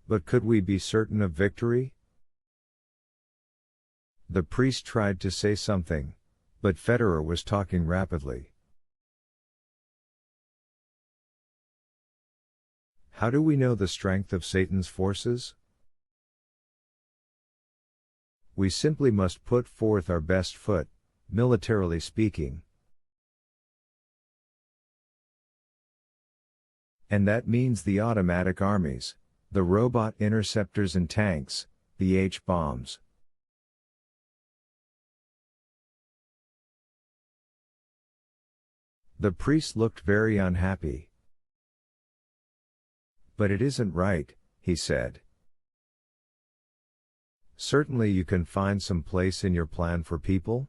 But could we be certain of victory? The priest tried to say something, but Federer was talking rapidly. How do we know the strength of Satan's forces? We simply must put forth our best foot, militarily speaking. And that means the automatic armies, the robot interceptors and tanks, the H-bombs. The priest looked very unhappy. But it isn't right, he said. Certainly you can find some place in your plan for people?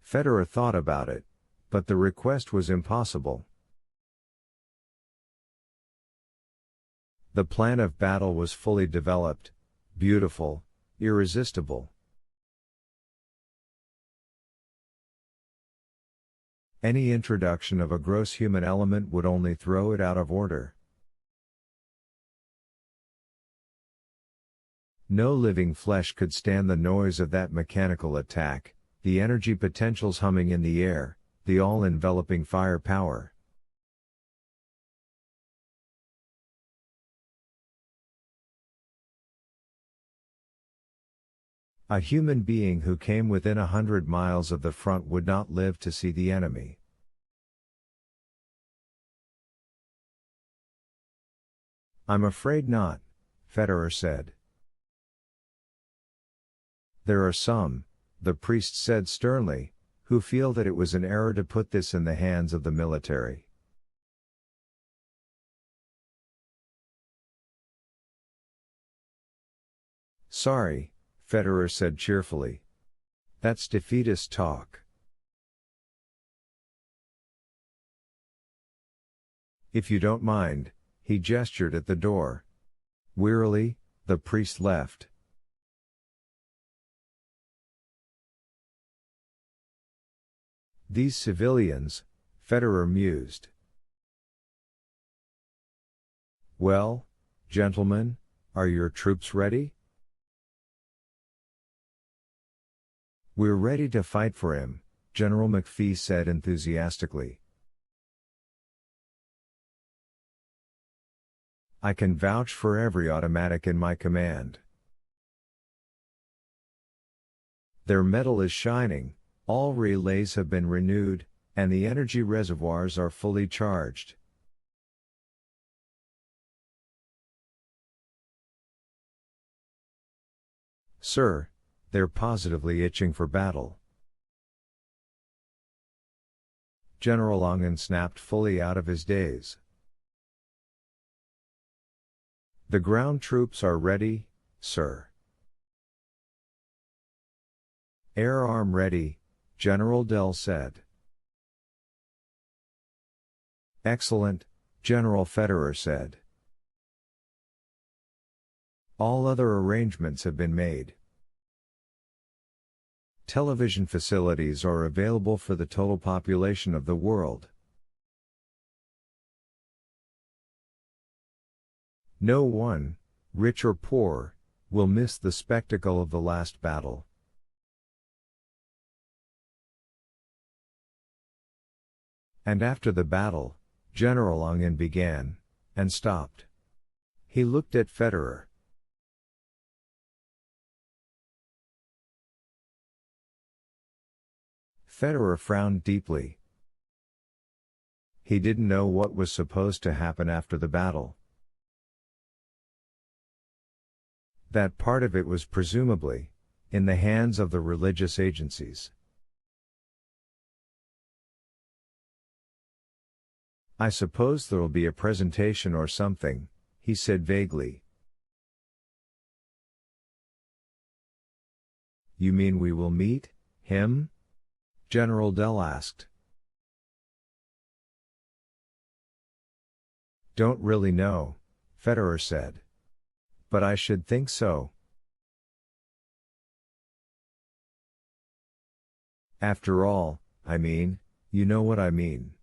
Federer thought about it, but the request was impossible. The plan of battle was fully developed, beautiful, irresistible. Any introduction of a gross human element would only throw it out of order. No living flesh could stand the noise of that mechanical attack, the energy potentials humming in the air, the all-enveloping firepower. A human being who came within 100 miles of the front would not live to see the enemy. I'm afraid not, Federer said. There are some, the priest said sternly, who feel that it was an error to put this in the hands of the military. Sorry, Federer said cheerfully. That's defeatist talk. If you don't mind, he gestured at the door. Wearily, the priest left. These civilians, Federer mused. Well, gentlemen, are your troops ready? We're ready to fight for him, General McPhee said enthusiastically. I can vouch for every automatic in my command. Their metal is shining, all relays have been renewed, and the energy reservoirs are fully charged. Sir, they're positively itching for battle. General Ongen snapped fully out of his daze. The ground troops are ready, sir. Air arm ready, General Dell said. Excellent, General Federer said. All other arrangements have been made. Television facilities are available for the total population of the world. No one, rich or poor, will miss the spectacle of the last battle. And after the battle, General Ongen began, and stopped. He looked at Federer. Federer frowned deeply. He didn't know what was supposed to happen after the battle. That part of it was presumably in the hands of the religious agencies. I suppose there'll be a presentation or something, he said vaguely. You mean we will meet him? General Dell asked. Don't really know, Federer said. But I should think so. After all, I mean, you know what I mean.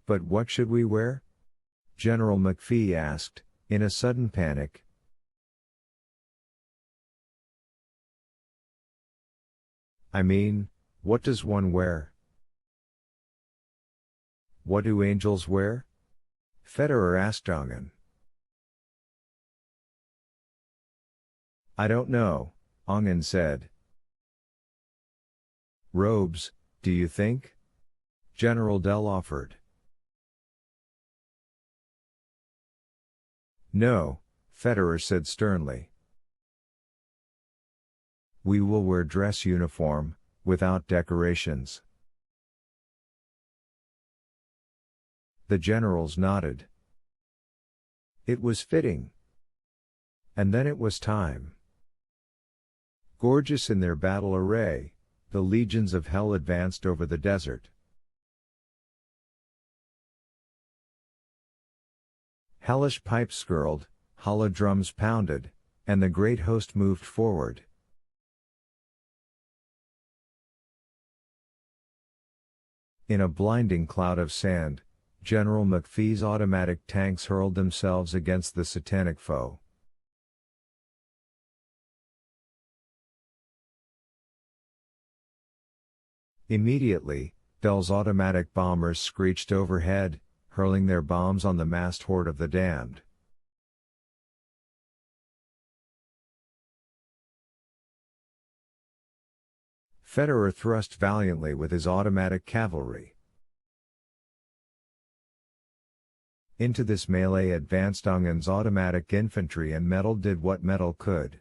But what should we wear? General McPhee asked, in a sudden panic. I mean, what does one wear? What do angels wear? Federer asked Ongen. I don't know, Ongen said. Robes, do you think? General Dell offered. No, Federer said sternly. We will wear dress uniform, without decorations. The generals nodded. It was fitting. And then it was time. Gorgeous in their battle array, the legions of hell advanced over the desert. Hellish pipes skirled, hollow drums pounded, and the great host moved forward. In a blinding cloud of sand, General McPhee's automatic tanks hurled themselves against the satanic foe. Immediately, Bell's automatic bombers screeched overhead, hurling their bombs on the massed horde of the damned. Federer thrust valiantly with his automatic cavalry. Into this melee advanced Ongen's automatic infantry, and metal did what metal could.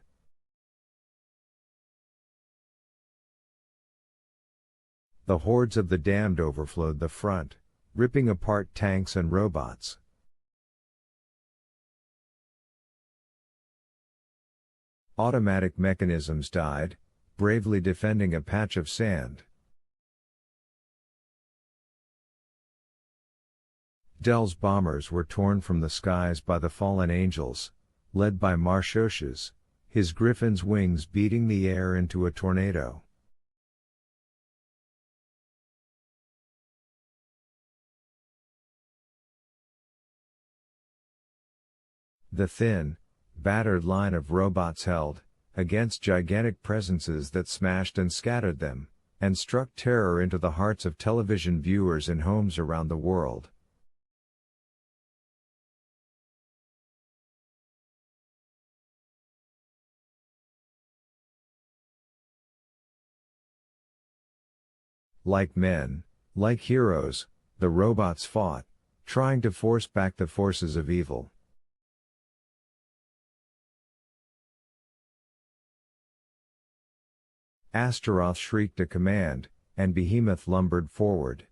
The hordes of the damned overflowed the front, ripping apart tanks and robots. Automatic mechanisms died, bravely defending a patch of sand. Dell's bombers were torn from the skies by the fallen angels, led by Marshoshes, his griffin's wings beating the air into a tornado. The thin, battered line of robots held, against gigantic presences that smashed and scattered them, and struck terror into the hearts of television viewers in homes around the world. Like men, like heroes, the robots fought, trying to force back the forces of evil. Astaroth shrieked a command, and Behemoth lumbered forward.